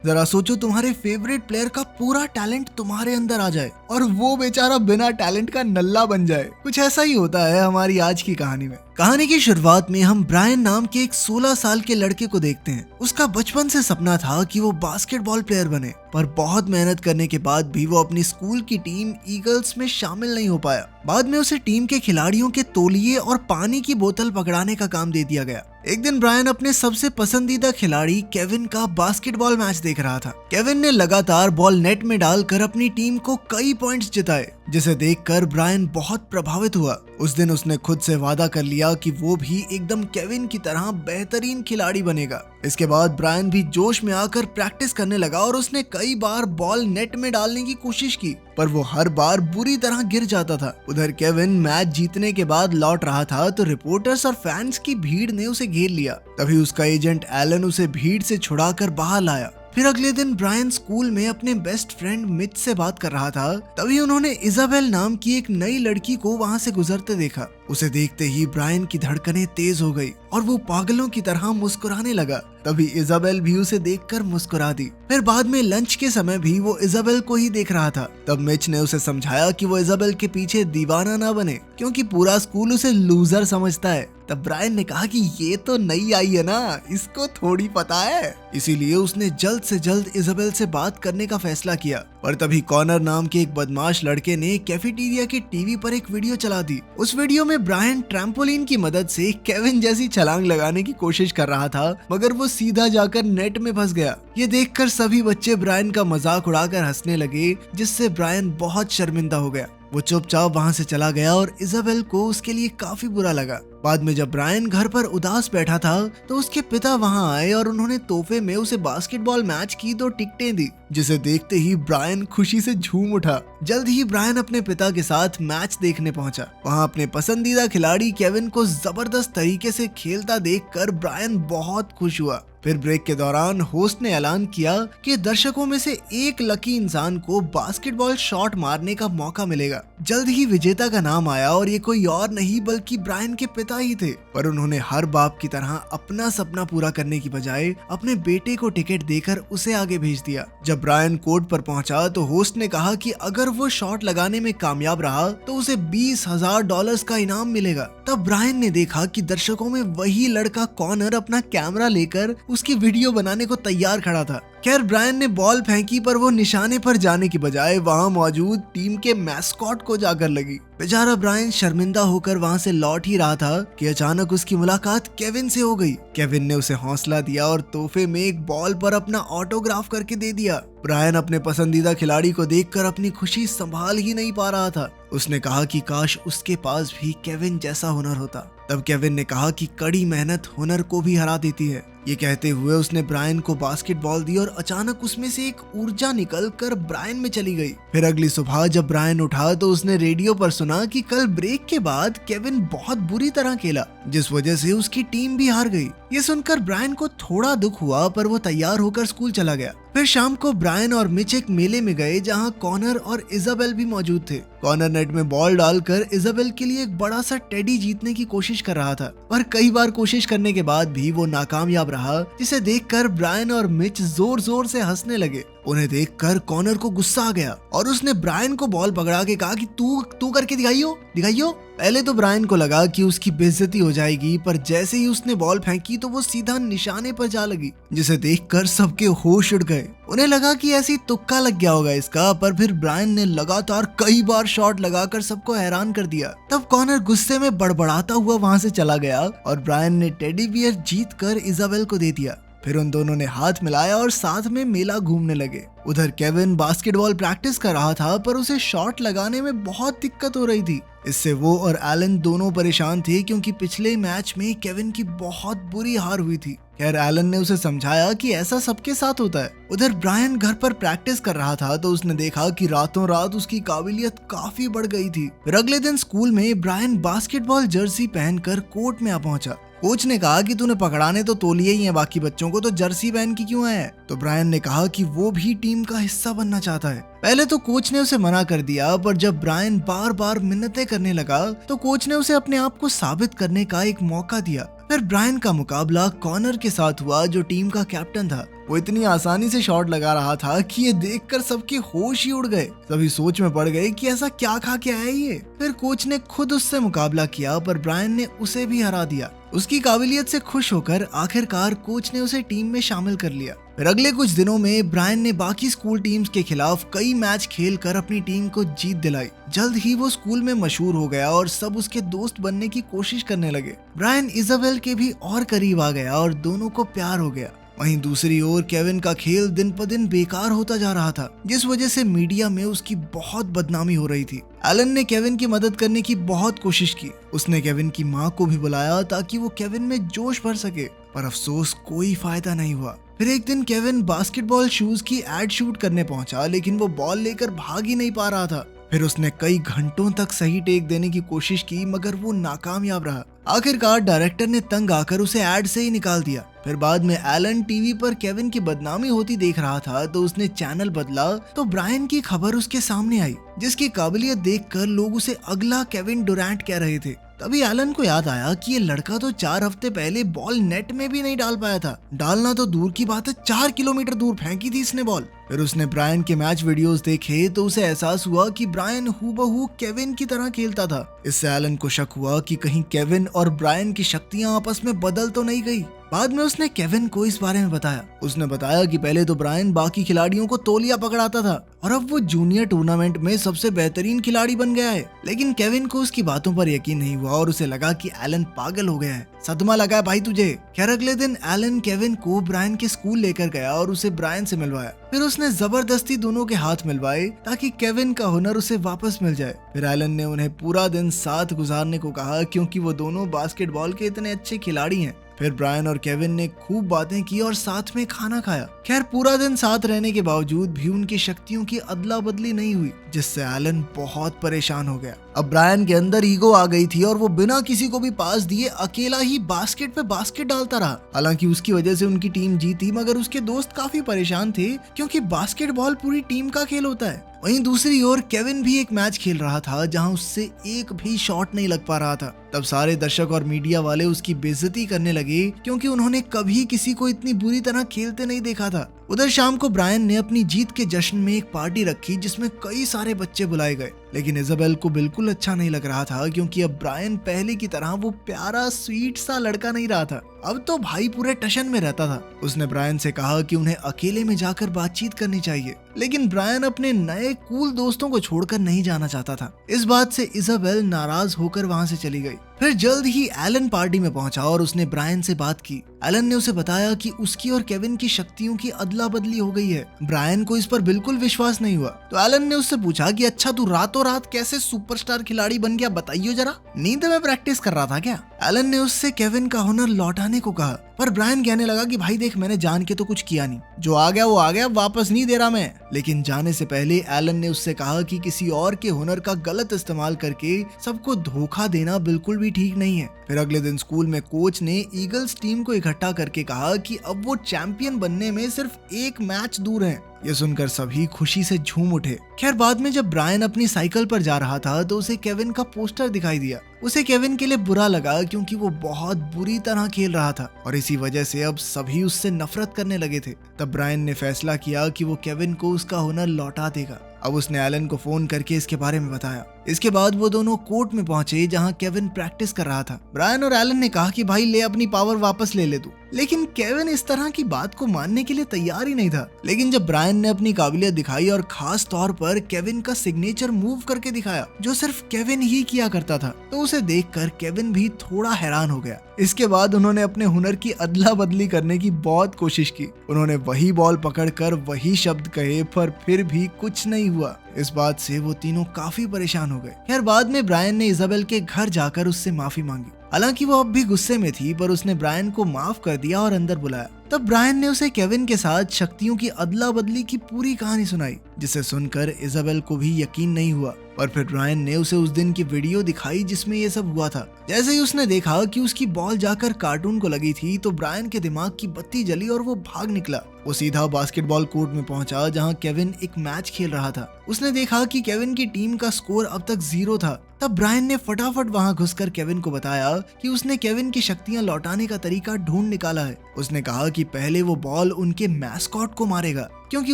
जरा सोचो तुम्हारे फेवरेट प्लेयर का पूरा टैलेंट तुम्हारे अंदर आ जाए और वो बेचारा बिना टैलेंट का नल्ला बन जाए। कुछ ऐसा ही होता है हमारी आज की कहानी में। कहानी की शुरुआत में हम ब्रायन नाम के एक 16 साल के लड़के को देखते हैं। उसका बचपन से सपना था कि वो बास्केटबॉल प्लेयर बने, पर बहुत मेहनत करने के बाद भी वो अपनी स्कूल की टीम ईगल्स में शामिल नहीं हो पाया। बाद में उसे टीम के खिलाड़ियों के तौलिए और पानी की बोतल पकड़ाने का काम दे दिया गया। एक दिन ब्रायन अपने सबसे पसंदीदा खिलाड़ी केविन का बास्केटबॉल मैच देख रहा था। केविन ने लगातार बॉल नेट में डालकर अपनी टीम को कई पॉइंट्स जिताए, जिसे देखकर ब्रायन बहुत प्रभावित हुआ। उस दिन उसने खुद से वादा कर लिया कि वो भी एकदम केविन की तरह बेहतरीन खिलाड़ी बनेगा। इसके बाद ब्रायन भी जोश में आकर प्रैक्टिस करने लगा और उसने कई बार बॉल नेट में डालने की कोशिश की, पर वो हर बार बुरी तरह गिर जाता था। उधर केविन मैच जीतने के बाद लौट रहा था तो रिपोर्टर्स और फैंस की भीड़ ने उसे घेर लिया। तभी उसका एजेंट एलन उसे भीड़ से छुड़ाकर बाहर लाया। फिर अगले दिन ब्रायन स्कूल में अपने बेस्ट फ्रेंड मिच से बात कर रहा था। तभी उन्होंने इजाबेल नाम की एक नई लड़की को वहां से गुजरते देखा। उसे देखते ही ब्रायन की धड़कनें तेज हो गई और वो पागलों की तरह मुस्कुराने लगा। तभी इजाबेल भी उसे देखकर मुस्कुरा दी। फिर बाद में लंच के समय भी वो इजाबेल को ही देख रहा था। तब मिच ने उसे समझाया कि वो इजाबेल के पीछे दीवाना ना बने, क्योंकि पूरा स्कूल उसे लूजर समझता है। तब ब्रायन ने कहा कि ये तो नई आई है ना, इसको थोड़ी पता है। इसीलिए उसने जल्द से जल्द इजाबेल से बात करने का फैसला किया। और तभी कॉनर नाम के एक बदमाश लड़के ने कैफेटेरिया के टीवी पर एक वीडियो चला दी। उस वीडियो में ब्रायन ट्रैम्पोलिन की मदद से केविन जैसी छलांग लगाने की कोशिश कर रहा था, मगर वो सीधा जाकर नेट में फंस गया। ये देखकर सभी बच्चे ब्रायन का मजाक उड़ाकर हंसने लगे, जिससे ब्रायन बहुत शर्मिंदा हो गया। वो चुपचाप वहां से चला गया और इजाबेल को उसके लिए काफी बुरा लगा। बाद में जब ब्रायन घर पर उदास बैठा था तो उसके पिता वहां आए और उन्होंने तोहफे में उसे बास्केटबॉल मैच की 2 टिकटें दी, जिसे देखते ही ब्रायन खुशी से झूम उठा। जल्द ही ब्रायन अपने पिता के साथ मैच देखने पहुंचा। वहां अपने पसंदीदा खिलाड़ी केविन को जबरदस्त तरीके से खेलता देखकर ब्रायन बहुत खुश हुआ। फिर ब्रेक के दौरान होस्ट ने ऐलान किया कि दर्शकों में से एक लकी इंसान को बास्केटबॉल शॉट मारने का मौका मिलेगा। जल्द ही विजेता का नाम आया और ये कोई और नहीं बल्कि ब्रायन के पिता ही थे। पर उन्होंने हर बाप की तरह अपना सपना पूरा करने की बजाय अपने बेटे को टिकट देकर उसे आगे भेज दिया। जब ब्रायन कोर्ट पर पहुंचा तो होस्ट ने कहा कि अगर वो शॉट लगाने में कामयाब रहा तो उसे $20,000 का इनाम मिलेगा। तब ब्रायन ने देखा कि दर्शकों में वही लड़का कॉनर अपना कैमरा लेकर उसकी वीडियो बनाने को तैयार खड़ा था। खैर ब्रायन ने बॉल फेंकी, पर वो निशाने पर जाने की बजाय वहां मौजूद टीम के मैस्कॉट को जाकर लगी। बेचारा ब्रायन शर्मिंदा होकर वहां से लौट ही रहा था कि अचानक उसकी मुलाकात केविन से हो गई। केविन ने उसे हौसला दिया और तोहफे में एक बॉल पर अपना ऑटोग्राफ करके दे दिया। ब्रायन अपने पसंदीदा खिलाड़ी को देखकर अपनी खुशी संभाल ही नहीं पा रहा था। उसने कहा कि काश उसके पास भी केविन जैसा हुनर होता। तब केविन ने कहा कि कड़ी मेहनत हुनर को भी हरा देती है। ये कहते हुए उसने ब्रायन को बास्केटबॉल दी और अचानक उसमें से एक ऊर्जा निकलकर ब्रायन में चली गई। फिर अगली सुबह जब ब्रायन उठा तो उसने रेडियो पर सुना कि कल ब्रेक के बाद केविन बहुत बुरी तरह खेला, जिस वजह से उसकी टीम भी हार गई। ये सुनकर ब्रायन को थोड़ा दुख हुआ, पर वो तैयार होकर स्कूल चला गया। फिर शाम को ब्रायन और मिच एक मेले में गए जहां कॉनर और इजाबेल भी मौजूद थे। कॉनर नेट में बॉल डालकर इजाबेल के लिए एक बड़ा सा टेडी जीतने की कोशिश कर रहा था, पर कई बार कोशिश करने के बाद भी वो नाकामयाब रहा, जिसे देखकर ब्रायन और मिच जोर जोर से हंसने लगे। उन्हें देखकर कॉनर को गुस्सा आ गया और उसने ब्रायन को बॉल पकड़ा के कहा कि तू करके दिखाइयो। पहले तो ब्रायन को लगा कि उसकी बेइज्जती हो जाएगी, पर जैसे ही उसने बॉल फेंकी तो वो सीधा निशाने पर जा लगी, जिसे देखकर सबके होश उड़ गए। उन्हें लगा कि ऐसी तुक्का लग गया होगा इसका, पर फिर ब्रायन ने लगातार कई बार शॉट लगाकर सबको हैरान कर दिया। तब कॉनर गुस्से में बड़बड़ाता हुआ वहां से चला गया और ब्रायन ने टेडी बियर जीतकर इजाबेल को दे दिया। फिर उन दोनों ने हाथ मिलाया और साथ में मेला घूमने लगे। उधर केविन बास्केटबॉल प्रैक्टिस कर रहा था, पर उसे शॉट लगाने में बहुत दिक्कत हो रही थी। इससे वो और एलन दोनों परेशान थे, क्योंकि पिछले मैच में केविन की बहुत बुरी हार हुई थी। खैर एलन ने उसे समझाया कि ऐसा सबके साथ होता है। उधर ब्रायन घर पर प्रैक्टिस कर रहा था तो उसने देखा कि रातों रात उसकी काबिलियत काफी बढ़ गई थी। फिर अगले दिन स्कूल में ब्रायन बास्केटबॉल जर्सी पहनकर कोर्ट में आ पहुंचा। कोच ने कहा कि तूने पकड़ाने तो तौलिए ही हैं बाकी बच्चों को, तो जर्सी पहन की क्यों आया है? तो ब्रायन ने कहा कि वो भी टीम का हिस्सा बनना चाहता है। पहले तो कोच ने उसे मना कर दिया, पर जब ब्रायन बार बार मिन्नतें करने लगा तो कोच ने उसे अपने आप को साबित करने का एक मौका दिया। फिर ब्रायन का मुकाबला कॉनर के साथ हुआ, जो टीम का कैप्टन था। वो इतनी आसानी से शॉट लगा रहा था कि ये देखकर सबके होश ही उड़ गए। सभी सोच में पड़ गए कि ऐसा क्या खा के आया ये। फिर कोच ने खुद उससे मुकाबला किया पर ब्रायन ने उसे भी हरा दिया। उसकी काबिलियत से खुश होकर आखिरकार कोच ने उसे टीम में शामिल कर लिया। फिर अगले कुछ दिनों में ब्रायन ने बाकी स्कूल टीम्स के खिलाफ कई मैच खेलकर अपनी टीम को जीत दिलाई। जल्द ही वो स्कूल में मशहूर हो गया और सब उसके दोस्त बनने की कोशिश करने लगे। ब्रायन इजाबेल के भी और करीब आ गया और दोनों को प्यार हो गया। वहीं दूसरी ओर केविन का खेल दिन प दिन बेकार होता जा रहा था, जिस वजह से मीडिया में उसकी बहुत बदनामी हो रही थी। एलन ने केविन की मदद करने की बहुत कोशिश की। उसने केविन की मां को भी बुलाया ताकि वो केविन में जोश भर सके, पर अफसोस कोई फायदा नहीं हुआ। फिर एक दिन केविन बास्केटबॉल शूज की एड शूट करने पहुंचा, लेकिन वो बॉल लेकर भाग ही नहीं पा रहा था। फिर उसने कई घंटों तक सही टेक देने की कोशिश की, मगर वो नाकामयाब रहा। आखिरकार डायरेक्टर ने तंग आकर उसे एड से ही निकाल दिया। फिर बाद में एलन टीवी पर केविन की बदनामी होती देख रहा था, तो उसने चैनल बदला तो ब्रायन की खबर उसके सामने आई, जिसकी काबिलियत देखकर लोग उसे अगला केविन डुरैंट कह रहे थे। तभी एलन को याद आया कि ये लड़का तो 4 हफ्ते पहले बॉल नेट में भी नहीं डाल पाया था। डालना तो दूर की बात है, 4 किलोमीटर दूर फेंकी थी इसने बॉल। फिर उसने ब्रायन के मैच वीडियोस देखे तो उसे एहसास हुआ कि ब्रायन हूबहू केविन की तरह खेलता था। इससे एलन को शक हुआ कि कहीं केविन और ब्रायन की शक्तियां आपस में बदल तो नहीं गई। बाद में उसने केविन को इस बारे में बताया। उसने बताया कि पहले तो ब्रायन बाकी खिलाड़ियों को तौलिया पकड़ाता था और अब वो जूनियर टूर्नामेंट में सबसे बेहतरीन खिलाड़ी बन गया है। लेकिन केविन को उसकी बातों पर यकीन नहीं हुआ और उसे लगा कि एलन पागल हो गया है। सदमा लगा है भाई तुझे। खैर अगले दिन एलन केविन को ब्रायन के स्कूल लेकर गया और उसे ब्रायन से मिलवाया। फिर उसने जबरदस्ती दोनों के हाथ मिलवाए ताकि केविन का हुनर उसे वापस मिल जाए। फिर एलन ने उन्हें पूरा दिन साथ गुजारने को कहा, क्योंकि वो दोनों बास्केटबॉल के इतने अच्छे खिलाड़ी हैं। फिर ब्रायन और केविन ने खूब बातें की और साथ में खाना खाया। खैर पूरा दिन साथ रहने के बावजूद भी उनकी शक्तियों की अदला बदली नहीं हुई, जिससे एलन बहुत परेशान हो गया। अब ब्रायन के अंदर ईगो आ गई थी और वो बिना किसी को भी पास दिए अकेला ही बास्केट पे बास्केट डालता रहा। हालांकि उसकी वजह से उनकी टीम जीती, मगर उसके दोस्त काफी परेशान थे, क्योंकि बास्केटबॉल पूरी टीम का खेल होता है। वहीं दूसरी ओर केविन भी एक मैच खेल रहा था जहां उससे एक भी शॉट नहीं लग पा रहा था। तब सारे दर्शक और मीडिया वाले उसकी बेइज्जती करने लगे, क्योंकि उन्होंने कभी किसी को इतनी बुरी तरह खेलते नहीं देखा था। उधर शाम को ब्रायन ने अपनी जीत के जश्न में एक पार्टी रखी, जिसमें कई सारे बच्चे बुलाए गए। लेकिन इजाबेल को बिल्कुल अच्छा नहीं लग रहा था, क्योंकि अब ब्रायन पहले की तरह वो प्यारा स्वीट सा लड़का नहीं रहा था। अब तो भाई पूरे टशन में रहता था। उसने ब्रायन से कहा कि उन्हें अकेले में जाकर बातचीत करनी चाहिए, लेकिन ब्रायन अपने नए कूल दोस्तों को छोड़कर नहीं जाना चाहता था। इस बात से इजाबेल नाराज होकर वहां से चली गई। फिर जल्द ही एलन पार्टी में पहुंचा और उसने ब्रायन से बात की। एलन ने उसे बताया कि उसकी और केविन की शक्तियों की अदला बदली हो गई है। ब्रायन को इस पर बिल्कुल विश्वास नहीं हुआ, तो एलन ने उससे पूछा कि अच्छा तू रातों रात कैसे सुपरस्टार खिलाड़ी बन गया, बताइयो जरा, नींद में प्रैक्टिस कर रहा था क्या? एलन ने उससे केविन का हुनर लौटाने को कहा, पर ब्रायन कहने लगा कि भाई देख, मैंने जान के तो कुछ किया नहीं, जो आ गया वो आ गया, वापस नहीं दे रहा मैं। लेकिन जाने से पहले एलन ने उससे कहा कि किसी और के हुनर का गलत इस्तेमाल करके सबको धोखा देना बिल्कुल भी ठीक नहीं है। फिर अगले दिन स्कूल में कोच ने ईगल्स टीम को इकट्ठा करके कहा कि अब वो चैंपियन बनने में सिर्फ एक मैच दूर हैं। ये सुनकर सभी खुशी से झूम उठे। खैर बाद में जब ब्रायन अपनी साइकिल पर जा रहा था तो उसे केविन का पोस्टर दिखाई दिया। उसे केविन के लिए बुरा लगा, क्योंकि वो बहुत बुरी तरह खेल रहा था और इसी वजह से अब सभी उससे नफरत करने लगे थे। तब ब्रायन ने फैसला किया कि वो केविन को उसका हुनर लौटा देगा। अब उसने एलन को फोन करके इसके बारे में बताया। इसके बाद वो दोनों कोर्ट में पहुंचे जहां केविन प्रैक्टिस कर रहा था। ब्रायन और एलन ने कहा कि भाई ले अपनी पावर वापस ले तू, लेकिन केविन इस तरह की बात को मानने के लिए तैयार ही नहीं था। लेकिन जब ब्रायन ने अपनी काबिलियत दिखाई और खास तौर पर केविन का सिग्नेचर मूव करके दिखाया, जो सिर्फ केविन ही किया करता था, तो उसे देखकर केविन भी थोड़ा हैरान हो गया। इसके बाद उन्होंने अपने हुनर की अदला बदली करने की बहुत कोशिश की। उन्होंने वही बॉल पकड़कर वही शब्द कहे, पर फिर भी कुछ नहीं हुआ। इस बात से वो तीनों काफी परेशान हो गए। खैर बाद में ब्रायन ने इजाबेल के घर जाकर उससे माफी मांगी। हालांकि वो अब भी गुस्से में थी, पर उसने ब्रायन को माफ कर दिया और अंदर बुलाया। तब ब्रायन ने उसे केविन के साथ शक्तियों की अदला बदली की पूरी कहानी सुनाई, जिसे सुनकर इजाबेल को भी यकीन नहीं हुआ। और फिर ब्रायन ने उसे उस दिन की वीडियो दिखाई जिसमें ये सब हुआ था। जैसे ही उसने देखा कि उसकी बॉल जाकर कार्टून को लगी थी, तो ब्रायन के दिमाग की बत्ती जली और वो भाग निकला। वो सीधा बास्केटबॉल कोर्ट में पहुंचा जहां केविन एक मैच खेल रहा था। उसने देखा कि केविन की टीम का स्कोर अब तक 0 था तब ब्रायन ने फटाफट वहां घुसकर केविन को बताया कि उसने केविन की शक्तियां लौटाने का तरीका ढूंढ निकाला है। उसने कहा कि पहले वो बॉल उनके मैस्कॉट को मारेगा, क्योंकि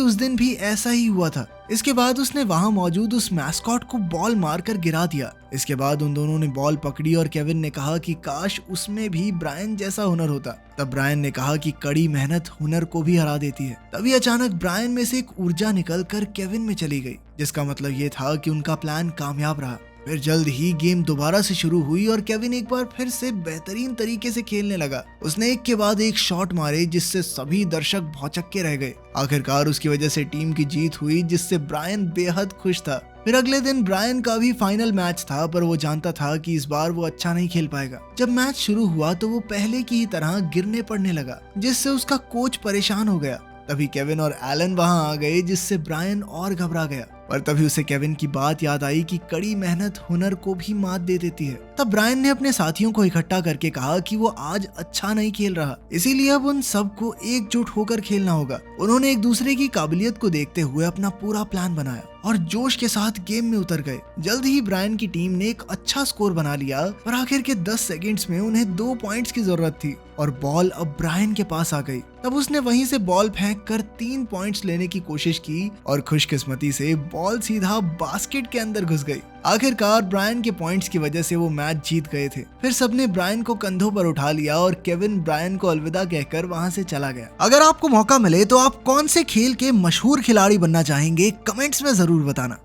उस दिन भी ऐसा ही हुआ था। इसके बाद उसने वहां मौजूद उस मैस्कॉट को बॉल मारकर गिरा दिया। इसके बाद उन दोनों ने बॉल पकड़ी और केविन ने कहा कि काश उसमें भी ब्रायन जैसा हुनर होता। तब ब्रायन ने कहा कि कड़ी मेहनत हुनर को भी हरा देती है। तभी अचानक ब्रायन में से एक ऊर्जा निकलकर केविन में चली गई, जिसका मतलब ये था कि उनका प्लान कामयाब रहा। फिर जल्द ही गेम दोबारा से शुरू हुई और केविन एक बार फिर से बेहतरीन तरीके से खेलने लगा। उसने एक के बाद एक शॉट मारे, जिससे सभी दर्शक भौचक्के रह गए। आखिरकार उसकी वजह से टीम की जीत हुई, जिससे ब्रायन बेहद खुश था। फिर अगले दिन ब्रायन का भी फाइनल मैच था, पर वो जानता था कि इस बार वो अच्छा नहीं खेल पाएगा। जब मैच शुरू हुआ तो वो पहले की ही तरह गिरने पड़ने लगा, जिससे उसका कोच परेशान हो गया। तभी केविन और एलन वहां आ गए, जिससे ब्रायन और घबरा गया। पर तभी उसे केविन की बात याद आई कि कड़ी मेहनत हुनर को भी मात दे देती है। तब ब्रायन ने अपने साथियों को इकट्ठा करके कहा कि वो आज अच्छा नहीं खेल रहा, इसीलिए अब उन सबको एकजुट होकर खेलना होगा। उन्होंने एक दूसरे की काबिलियत को देखते हुए अपना पूरा प्लान बनाया और जोश के साथ गेम में उतर गए। जल्द ही ब्रायन की टीम ने एक अच्छा स्कोर बना लिया, पर आखिर के 10 सेकंड्स में उन्हें 2 पॉइंट्स की जरूरत थी और बॉल अब ब्रायन के पास आ गई। तब उसने वहीं से बॉल फेंक कर 3 पॉइंट्स लेने की कोशिश की और खुशकिस्मती से बॉल सीधा बास्केट के अंदर घुस गई। आखिरकार ब्रायन के पॉइंट्स की वजह से वो मैच जीत गए थे। फिर सबने ब्रायन को कंधों पर उठा लिया और केविन ब्रायन को अलविदा कहकर वहां से चला गया। अगर आपको मौका मिले तो आप कौन से खेल के मशहूर खिलाड़ी बनना चाहेंगे, कमेंट्स में जरूर बताना।